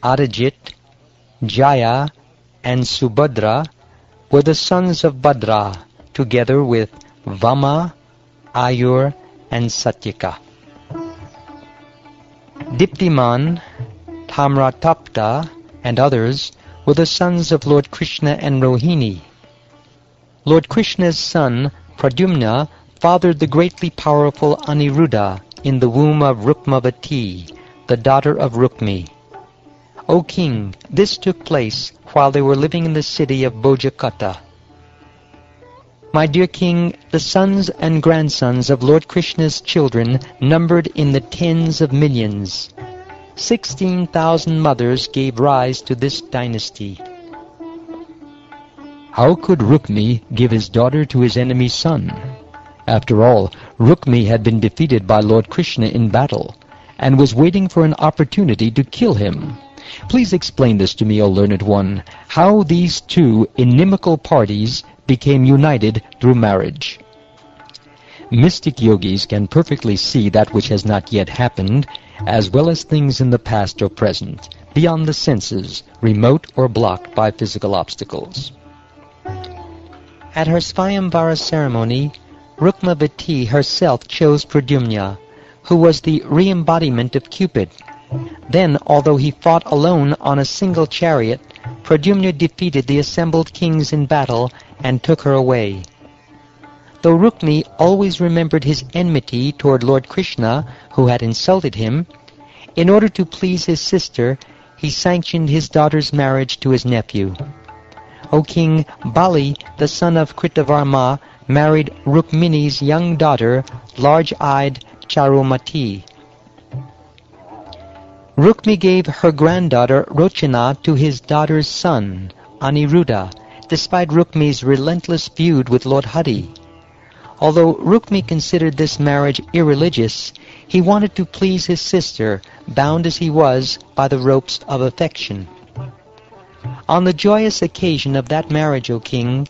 Adajit, Jaya, and Subhadra were the sons of Bhadra, together with Vama, Ayur, and Satyaka. Diptiman, Tamratapta, and others were the sons of Lord Krishna and Rohini. Lord Krishna's son, Pradyumna, fathered the greatly powerful Aniruddha in the womb of Rukmavati, the daughter of Rukmi. O king, this took place while they were living in the city of Bojakata. My dear king, the sons and grandsons of Lord Krishna's children numbered in the tens of millions. 16,000 mothers gave rise to this dynasty. How could Rukmi give his daughter to his enemy's son? After all, Rukmi had been defeated by Lord Krishna in battle, and was waiting for an opportunity to kill him. Please explain this to me, O learned one, how these two inimical parties became united through marriage. Mystic yogis can perfectly see that which has not yet happened, as well as things in the past or present, beyond the senses, remote or blocked by physical obstacles. At her Svayamvara ceremony, Rukmavati herself chose Pradyumna, who was the re-embodiment of Cupid. Then, although he fought alone on a single chariot, Pradyumna defeated the assembled kings in battle and took her away. Though Rukmi always remembered his enmity toward Lord Krishna, who had insulted him, in order to please his sister, he sanctioned his daughter's marriage to his nephew. O king, Bali, the son of Kritavarma, married Rukmini's young daughter, large-eyed Charumati. Rukmi gave her granddaughter Rochana to his daughter's son, Aniruddha, despite Rukmi's relentless feud with Lord Hari. Although Rukmi considered this marriage irreligious, he wanted to please his sister, bound as he was by the ropes of affection. On the joyous occasion of that marriage, O king,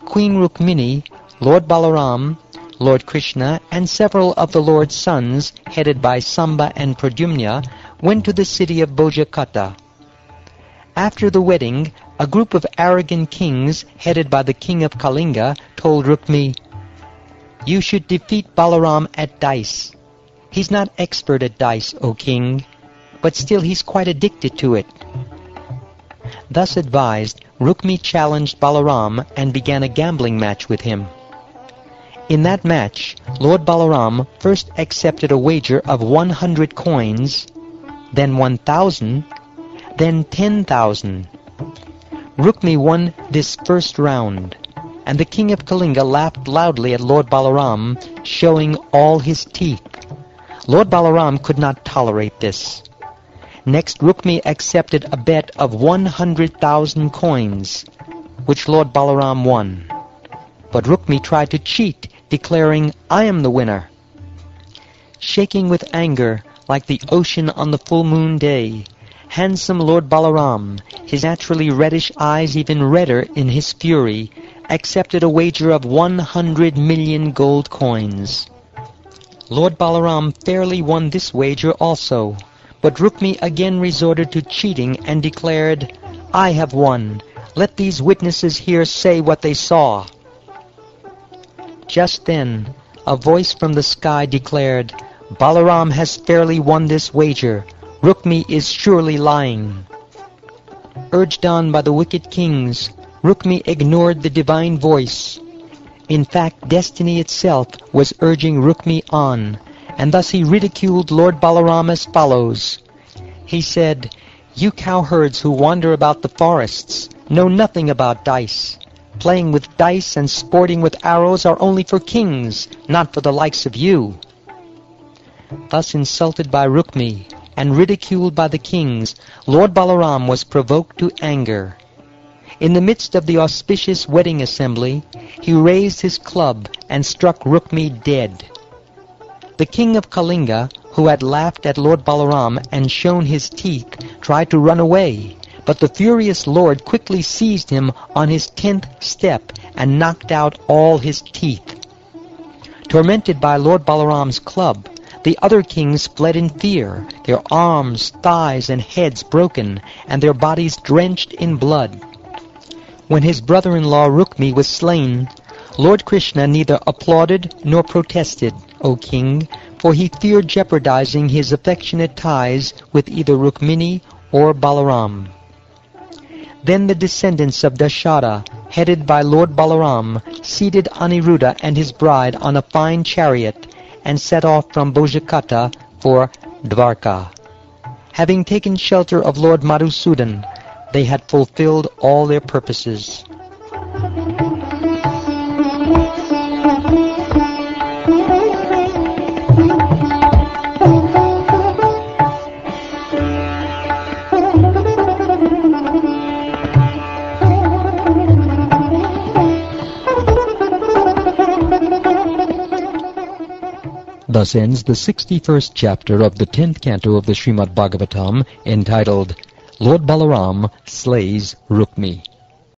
Queen Rukmini, Lord Balaram, Lord Krishna, and several of the Lord's sons, headed by Samba and Pradyumna, went to the city of Bojakata. After the wedding, a group of arrogant kings, headed by the king of Kalinga, told Rukmi, "You should defeat Balaram at dice. He's not expert at dice, O king, but still he's quite addicted to it." Thus advised, Rukmi challenged Balaram and began a gambling match with him. In that match, Lord Balaram first accepted a wager of 100 coins, then 1,000, then 10,000. Rukmi won this first round, and the king of Kalinga laughed loudly at Lord Balaram, showing all his teeth. Lord Balaram could not tolerate this. Next, Rukmi accepted a bet of 100,000 coins, which Lord Balaram won. But Rukmi tried to cheat, declaring, "I am the winner." Shaking with anger, like the ocean on the full moon day, handsome Lord Balaram, his naturally reddish eyes even redder in his fury, accepted a wager of 100 million gold coins. Lord Balaram fairly won this wager also, but Rukmi again resorted to cheating and declared, "I have won. Let these witnesses here say what they saw." Just then, a voice from the sky declared, "Balaram has fairly won this wager. Rukmi is surely lying." Urged on by the wicked kings, Rukmi ignored the divine voice. In fact, destiny itself was urging Rukmi on, and thus he ridiculed Lord Balaram as follows. He said, "You cowherds who wander about the forests know nothing about dice. Playing with dice and sporting with arrows are only for kings, not for the likes of you." Thus insulted by Rukmi and ridiculed by the kings, Lord Balaram was provoked to anger. In the midst of the auspicious wedding assembly, he raised his club and struck Rukmi dead. The king of Kalinga, who had laughed at Lord Balaram and shown his teeth, tried to run away, but the furious lord quickly seized him on his 10th step and knocked out all his teeth. Tormented by Lord Balaram's club, The other kings fled in fear, their arms, thighs, and heads broken, and their bodies drenched in blood. When his brother-in-law Rukmi was slain, Lord Krishna neither applauded nor protested, O king, for he feared jeopardizing his affectionate ties with either Rukmini or Balaram. Then the descendants of Dashara, headed by Lord Balaram, seated Aniruddha and his bride on a fine chariot, and set off from Bojakata for Dvarka. Having taken shelter of Lord Madhusudan, they had fulfilled all their purposes. Thus ends the 61st chapter of the 10th canto of the Shrimad Bhagavatam, entitled Lord Balaram Slays Rukmi.